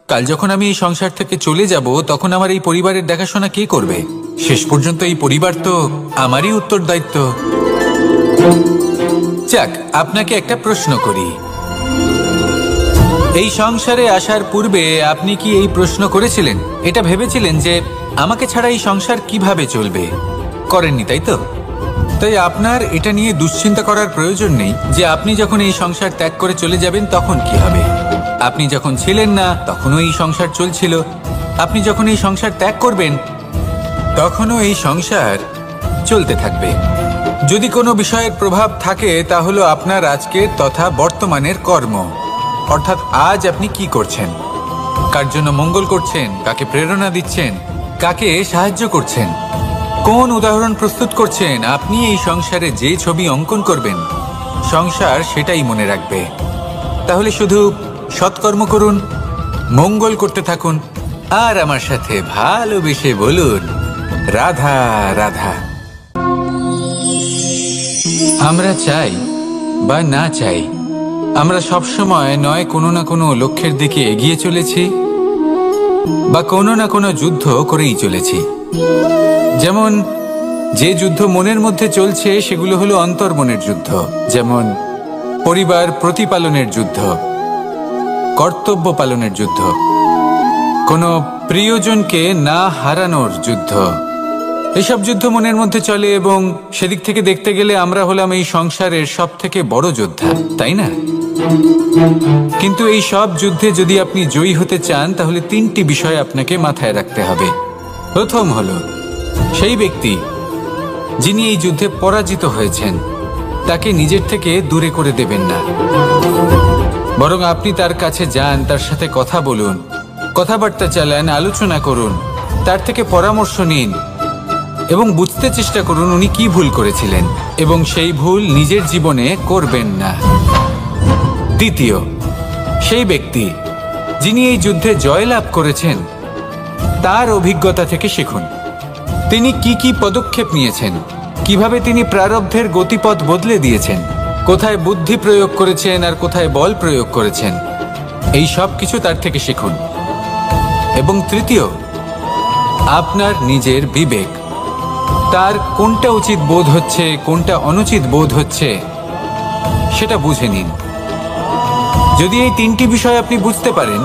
কাল যখন আমি এই সংসার থেকে চলে যাব, তখন আমার এই পরিবারের দেখাশোনা কে করবে? শেষ পর্যন্ত এই পরিবার তো আমারই উত্তরদায়িত্ব। যাক, আপনাকে একটা প্রশ্ন করি। এই সংসারে আসার পূর্বে আপনি কি এই প্রশ্ন করেছিলেন, এটা ভেবেছিলেন যে আমাকে ছাড়া এই সংসার কিভাবে চলবে? করেননি, তাই তো? তাই আপনার এটা নিয়ে দুশ্চিন্তা করার প্রয়োজন নেই যে আপনি যখন এই সংসার ত্যাগ করে চলে যাবেন তখন কি হবে। আপনি যখন ছিলেন না, তখনও এই সংসার চলছিল। আপনি যখন এই সংসার ত্যাগ করবেন, তখনও এই সংসার চলতে থাকবে। যদি কোনো বিষয়ের প্রভাব থাকে, তা হলো আপনার আজকের তথা বর্তমানের কর্ম। অর্থাৎ আজ আপনি কি করছেন, কার জন্য মঙ্গল করছেন, কাকে প্রেরণা দিচ্ছেন, কাকে সাহায্য করছেন, কোন উদাহরণ প্রস্তুত করছেন। আপনি এই সংসারে যে ছবি অঙ্কন করবেন, সংসার সেটাই মনে রাখবে। তাহলে শুধু সৎকর্ম করুন, মঙ্গল করতে থাকুন, আর আমার সাথে ভালোবেসে বলুন, রাধা রাধা। আমরা চাই বা না চাই, আমরা সবসময় নয় কোনো না কোনো লক্ষ্যের দিকে এগিয়ে চলেছি, বা কোনো না কোনো যুদ্ধ করেই চলেছি। যেমন যে যুদ্ধ মনের মধ্যে চলছে, সেগুলো হলো অন্তর্মনের যুদ্ধ। যেমন পরিবার প্রতিপালনের যুদ্ধ, কর্তব্য পালনের যুদ্ধ, কোনো প্রিয়জনকে না হারানোর যুদ্ধ। এসব যুদ্ধ মনের মধ্যে চলে, এবং সেদিক থেকে দেখতে গেলে আমরা হলাম এই সংসারের সব থেকে বড় যোদ্ধা, তাই না? কিন্তু এই সব যুদ্ধে যদি আপনি জয়ী হতে চান তাহলে 3টি বিষয় আপনাকে মাথায় রাখতে হবে। প্রথম হলো, সেই ব্যক্তি যিনি এই যুদ্ধে পরাজিত হয়েছেন তাকে নিজের থেকে দূরে করে দেবেন না, বরং আপনি তার কাছে যান, তার সাথে কথা বলুন, কথাবার্তা চালান, আলোচনা করুন, তার থেকে পরামর্শ নিন এবং বুঝতে চেষ্টা করুন উনি কি ভুল করেছিলেন এবং সেই ভুল নিজের জীবনে করবেন না। দ্বিতীয়, সেই ব্যক্তি যিনি এই যুদ্ধে জয়লাভ করেছেন তার অভিজ্ঞতা থেকে শিখুন। তিনি কি কি পদক্ষেপ নিয়েছেন, কিভাবে তিনি প্রারব্ধের গতিপথ বদলে দিয়েছেন, কোথায় বুদ্ধি প্রয়োগ করেছেন আর কোথায় বল প্রয়োগ করেছেন, এই সব কিছু তার থেকে শিখুন। এবং তৃতীয়, আপনার নিজের বিবেক, তার কোনটা উচিত বোধ হচ্ছে কোনটা অনুচিত বোধ হচ্ছে সেটা বুঝে নিন। যদি এই 3টি বিষয় আপনি বুঝতে পারেন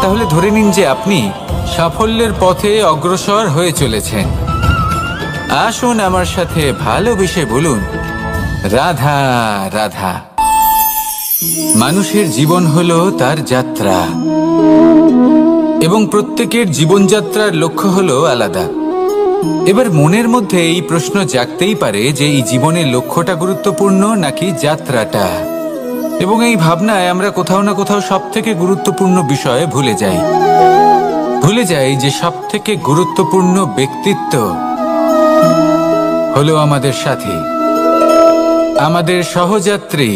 তাহলে ধরে নিন যে আপনি সাফল্যের পথে অগ্রসর হয়ে চলেছেন। আসুন আমার সাথে ভালোবেসে বলুন, রাধা রাধা। মানুষের জীবন হলো তার যাত্রা এবং প্রত্যেকের জীবনযাত্রার লক্ষ্য হলো আলাদা। এবার মনের মধ্যে এই প্রশ্ন জাগতেই পারে যে এই জীবনের লক্ষ্যটা গুরুত্বপূর্ণ নাকি যাত্রাটা, এবং এই ভাবনায় আমরা কোথাও না কোথাও সব থেকে গুরুত্বপূর্ণ বিষয়ে ভুলে যাই যে সব থেকে গুরুত্বপূর্ণ ব্যক্তিত্ব হলো আমাদের সাথী, আমাদের সহযাত্রী,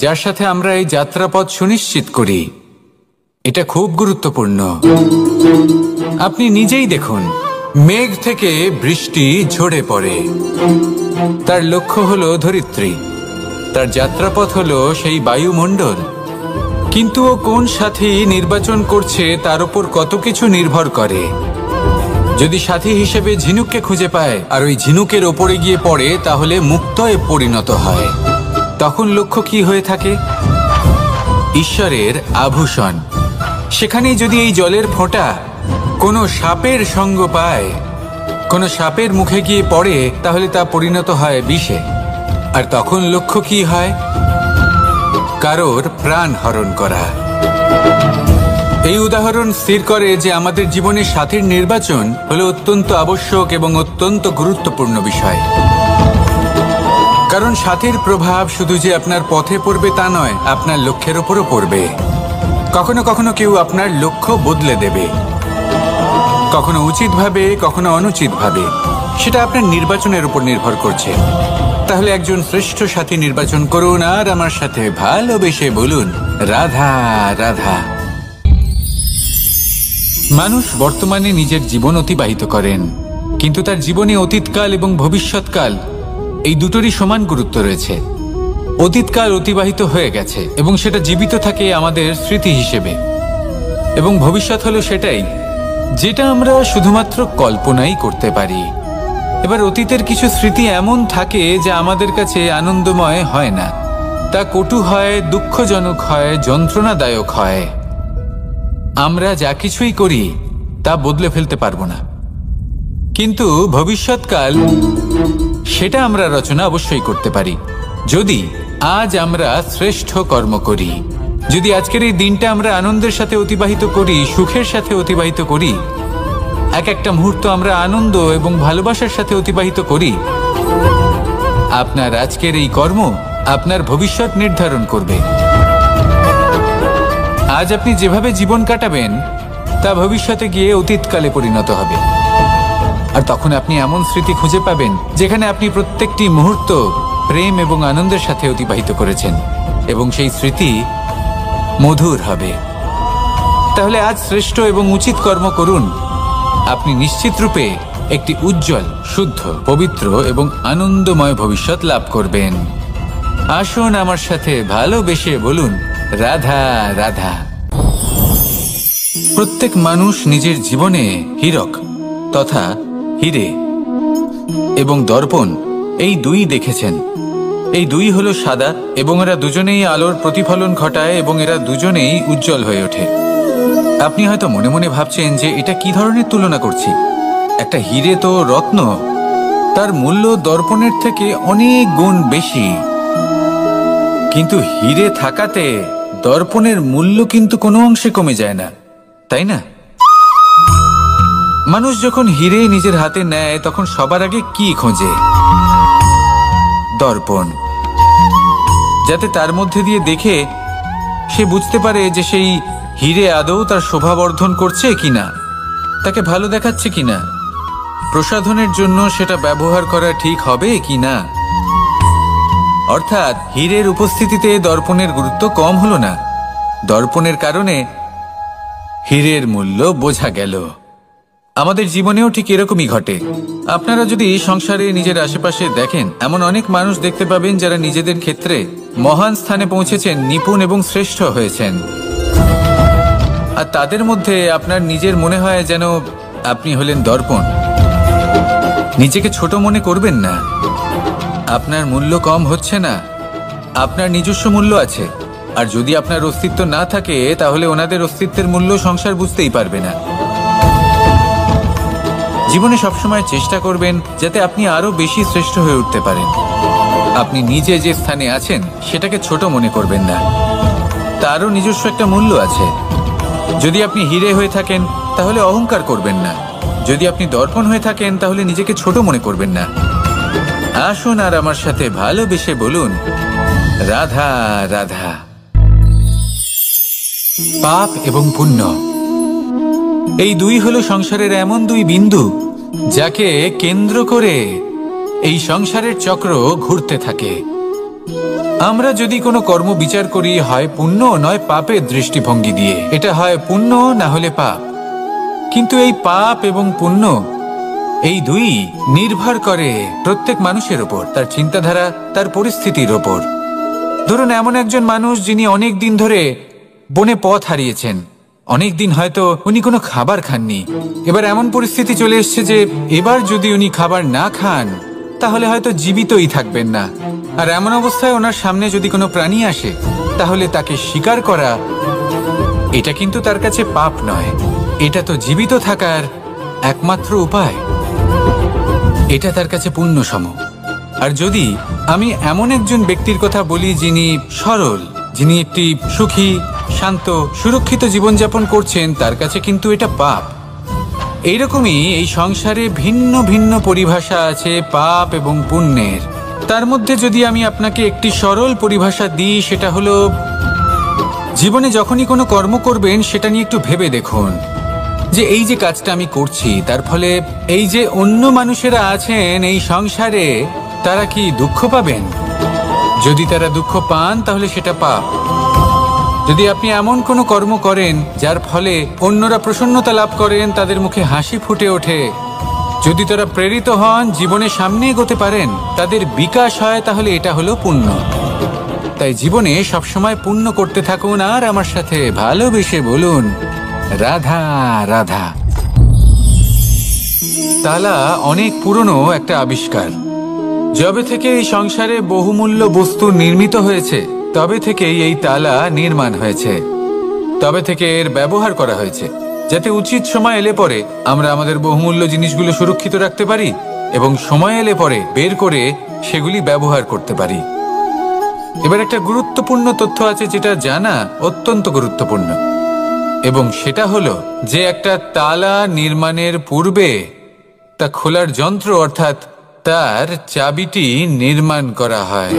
যার সাথে আমরা এই যাত্রাপথ সুনিশ্চিত করি। এটা খুব গুরুত্বপূর্ণ। আপনি নিজেই দেখুন, মেঘ থেকে বৃষ্টি ঝরে পড়ে, তার লক্ষ্য হলো ধরিত্রী, তার যাত্রাপথ হলো সেই বায়ুমণ্ডল। কিন্তু ও কোন সাথী নির্বাচন করছে তার উপর কত কিছু নির্ভর করে। যদি সাথী হিসেবে ঝিনুককে খুঁজে পায় আর ওই ঝিনুকের ওপরে গিয়ে পড়ে তাহলে মুক্তয়ে পরিণত হয়। তখন লক্ষ্য কি হয়ে থাকে? ঈশ্বরের আভূষণ। সেখানেই যদি এই জলের ফোঁটা কোনো সাপের সঙ্গ পায়, কোনো সাপের মুখে গিয়ে পড়ে, তাহলে তা পরিণত হয় বিষে। আর তখন লক্ষ্য কি হয়? কারোর প্রাণ হরণ করা। এই উদাহরণ স্থির করে যে আমাদের জীবনে সাথীর নির্বাচন হলো অত্যন্ত আবশ্যক এবং অত্যন্ত গুরুত্বপূর্ণ বিষয়। কারণ সাথীর প্রভাব শুধু যে আপনার পথে পড়বে তা নয়, আপনার লক্ষ্যের ওপরও পড়বে। কখনো কখনো কেউ আপনার লক্ষ্য বদলে দেবে, কখনো উচিতভাবে, কখনো অনুচিতভাবে। সেটা আপনার নির্বাচনের উপর নির্ভর করছে। তাহলে একজন শ্রেষ্ঠ সাথী নির্বাচন করুন আর আমার সাথে ভালোবেসে বলুন, রাধা রাধা। মানুষ বর্তমানে নিজের জীবন অতিবাহিত করেন, কিন্তু তার জীবনে অতীতকাল এবং ভবিষ্যৎকাল এই দুটোরই সমান গুরুত্ব রয়েছে। অতীতকাল অতিবাহিত হয়ে গেছে এবং সেটা জীবিত থাকে আমাদের স্মৃতি হিসেবে, এবং ভবিষ্যৎ হলো সেটাই যেটা আমরা শুধুমাত্র কল্পনাই করতে পারি। এবার অতীতের কিছু স্মৃতি এমন থাকে যা আমাদের কাছে আনন্দময় হয় না, তা কটু হয়, দুঃখজনক হয়, যন্ত্রণাদায়ক হয়। আমরা যা কিছুই করি তা বদলে ফেলতে পারবো না, কিন্তু ভবিষ্যৎকাল সেটা আমরা রচনা অবশ্যই করতে পারি যদি আজ আমরা শ্রেষ্ঠ কর্ম করি। যদি আজকের এই দিনটা আমরা আনন্দের সাথে অতিবাহিত করি, সুখের সাথে অতিবাহিত করি, এক একটা মুহূর্ত আমরা আনন্দ এবং ভালোবাসার সাথে অতিবাহিত করি, আপনার আজকের এই কর্ম আপনার ভবিষ্যৎ নির্ধারণ করবে। আজ আপনি যেভাবে জীবন কাটাবেন তা ভবিষ্যতে গিয়ে অতীতকালে পরিণত হবে। আর তখন আপনি এমন স্মৃতি খুঁজে পাবেন যেখানে আপনি প্রত্যেকটি মুহূর্ত প্রেম এবং আনন্দের সাথে অতিবাহিত করেছেন, এবং সেই স্মৃতি মধুর হবে। তাহলে আজ শ্রেষ্ঠ এবং উচিত কর্ম করুন। আপনি নিশ্চিত রূপে একটি উজ্জ্বল, শুদ্ধ, পবিত্র এবং আনন্দময় ভবিষ্যৎ লাভ করবেন। আসুন আমার সাথে ভালোবেসে বলুন, রাধা রাধা। প্রত্যেক মানুষ নিজের জীবনে হীরক তথা হিরে এবং দর্পণ এই দুই দেখেছেন। এই দুই হলো সাদা এবং এরা দুজনেই আলোর প্রতিফলন ঘটায় এবং এরা দুজনেই উজ্জ্বল হয়ে ওঠে। আপনি হয়তো মনে মনে ভাবছেন যে এটা কি ধরনের তুলনা করছি। একটা হিরে তো রত্ন, তার মূল্য দর্পণের থেকে অনেক গুণ বেশি। কিন্তু হিরে থাকাতে দর্পণের মূল্য কিন্তু কোনো অংশে কমে যায় না, তাই না? মানুষ যখন হিরে নিজের হাতে নেয় তখন সবার আগে কি খোঁজে? দর্পণ, যাতে তার মধ্যে দিয়ে দেখে সে বুঝতে পারে যে সেই হিরে আদৌ তার শোভাবর্ধন করছে কিনা, তাকে ভালো দেখাচ্ছে কিনা, প্রসাধনের জন্য সেটা ব্যবহার করা ঠিক হবে কিনা। অর্থাৎ হীরের উপস্থিতিতে দর্পণের গুরুত্ব কম হলো না, দর্পণের কারণে হীরের মূল্য বোঝা গেল। আমাদের জীবনেও ঠিক এরকমই ঘটে। আপনারা যদি সংসারে নিজের আশেপাশে দেখেন, এমন অনেক মানুষ দেখতে পাবেন যারা নিজেদের ক্ষেত্রে মহান স্থানে পৌঁছেছেন, নিপুণ এবং শ্রেষ্ঠ হয়েছেন। আর তাদের মধ্যে আপনার নিজের মনে হয় যেন আপনি হলেন দর্পণ। নিজেকে ছোট মনে করবেন না। আপনার মূল্য কম হচ্ছে না, আপনার নিজস্ব মূল্য আছে। আর যদি আপনার অস্তিত্ব না থাকে তাহলে ওনাদের অস্তিত্বের মূল্য সংসার বুঝতেই পারবে না। জীবনে সবসময় চেষ্টা করবেন যাতে আপনি আরো বেশি শ্রেষ্ঠ হয়ে উঠতে পারেন। আপনি নিজে যে স্থানে আছেন সেটাকে ছোট মনে করবেন না, তারও নিজস্ব একটা মূল্য আছে। যদি আপনি হিরে হয়ে থাকেন তাহলে অহংকার করবেন না, যদি আপনি দর্পণ হয়ে থাকেন তাহলে নিজেকে ছোট মনে করবেন না। আসুন আর আমার সাথে ভালোবেসে বলুন, রাধা রাধা। পাপ এবং পুণ্য, এই দুই হলো সংসারের এমন দুই বিন্দু যাকে কেন্দ্র করে এই সংসারের চক্র ঘুরতে থাকে। আমরা যদি কোনো কর্ম বিচার করি, হয় পুণ্য নয় পাপের দৃষ্টিভঙ্গি দিয়ে, এটা হয় পুণ্য না হলে পাপ। কিন্তু এই পাপ এবং পুণ্য এই দুই নির্ভর করে প্রত্যেক মানুষের ওপর, তার চিন্তাধারা, তার পরিস্থিতির ওপর। ধরুন এমন একজন মানুষ যিনি অনেক দিন ধরে বনে পথ হারিয়েছেন, অনেক দিন হয়তো উনি কোনো খাবার খাননি। এবার এমন পরিস্থিতি চলে এসছে যে এবার যদি উনি খাবার না খান তাহলে হয়তো জীবিতই থাকবেন না। আর এমন অবস্থায় ওনার সামনে যদি কোনো প্রাণী আসে তাহলে তাকে শিকার করা, এটা কিন্তু তার কাছে পাপ নয়, এটা তো জীবিত থাকার একমাত্র উপায়। এটা তার কাছে পুণ্য সম। আর যদি আমি এমন একজন ব্যক্তির কথা বলি যিনি সরল, যিনি একটি সুখী, শান্ত, সুরক্ষিত জীবনযাপন করছেন, তার কাছে কিন্তু এটা পাপ। এইরকমই এই সংসারে ভিন্ন ভিন্ন পরিভাষা আছে পাপ এবং পুণ্যের। তার মধ্যে যদি আমি আপনাকে একটি সরল পরিভাষা দিই, সেটা হলো জীবনে যখনই কোনো কর্ম করবেন সেটা নিয়ে একটু ভেবে দেখুন যে এই যে কাজটা আমি করছি তার ফলে এই যে অন্য মানুষেরা আছেন এই সংসারে, তারা কি দুঃখ পাবেন? যদি তারা দুঃখ পান তাহলে সেটা পাপ। যদি আপনি এমন কোনো কর্ম করেন যার ফলে অন্যরা প্রসন্নতা লাভ করেন, তাদের মুখে হাসি ফুটে ওঠে, যদি তারা প্রেরিত হন, জীবনে সামনে এগোতে পারেন, তাদের বিকাশ হয়, তাহলে এটা হলো পুণ্য। তাই জীবনে সবসময় পুণ্য করতে থাকুন আর আমার সাথে ভালোবেসে বলুন, রাধা রাধা। তালা অনেক পুরনো একটা আবিষ্কার। যবে থেকে এই সংসারে বহুমূল্য বস্তু নির্মিত হয়েছে তবে থেকেই এই তালা নির্মাণ হয়েছে, তবে থেকে এর ব্যবহার করা হয়েছে, যাতে উচিত সময় এলে পরে আমরা আমাদের বহুমূল্য জিনিসগুলো সুরক্ষিত রাখতে পারি এবং সময় এলে পরে বের করে সেগুলি ব্যবহার করতে পারি। এবার একটা গুরুত্বপূর্ণ তথ্য আছে যেটা জানা অত্যন্ত গুরুত্বপূর্ণ, এবং সেটা হলো যে একটা তালা নির্মাণের পূর্বে তা খোলার যন্ত্র অর্থাৎ তার চাবিটি নির্মাণ করা হয়,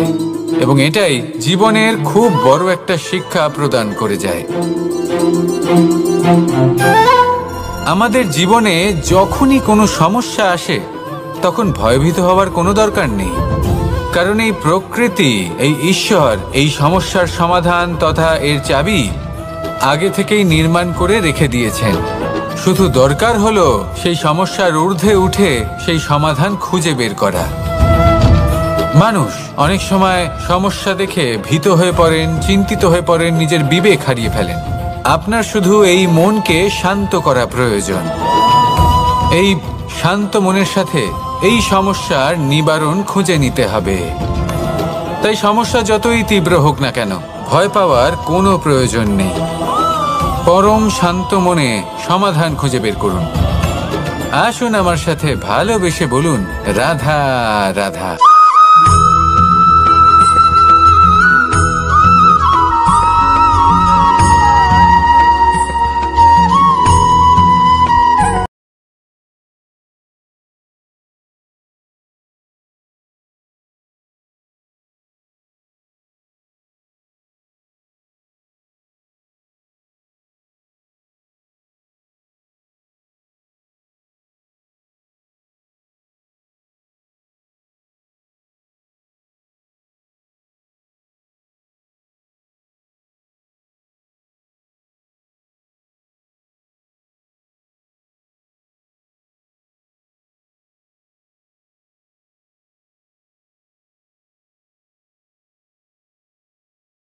এবং এটাই জীবনের খুব বড় একটা শিক্ষা প্রদান করে যায়। আমাদের জীবনে যখনই কোনো সমস্যা আসে তখন ভয়ভীত হওয়ার কোনো দরকার নেই, কারণ এই প্রকৃতি, এই ঈশ্বর এই সমস্যার সমাধান তথা এর চাবি আগে থেকেই নির্মাণ করে রেখে দিয়েছেন। শুধু দরকার হলো সেই সমস্যার ঊর্ধ্বে উঠে সেই সমাধান খুঁজে বের করা। মানুষ অনেক সময় সমস্যা দেখে ভীত হয়ে পড়েন, চিন্তিত হয়ে পড়েন, নিজের বিবেক হারিয়ে ফেলেন। আপনার শুধু এই মনকে শান্ত করা প্রয়োজন। এই শান্ত মনের সাথে এই সমস্যার নিবারণ খুঁজে নিতে হবে। তাই সমস্যা যতই তীব্র হোক না কেন, ভয় পাওয়ার কোনো প্রয়োজন নেই। পরম শান্ত মনে সমাধান খুঁজে বের করুন। আসুন আমার সাথে ভালোবেসে বলুন, রাধা রাধা।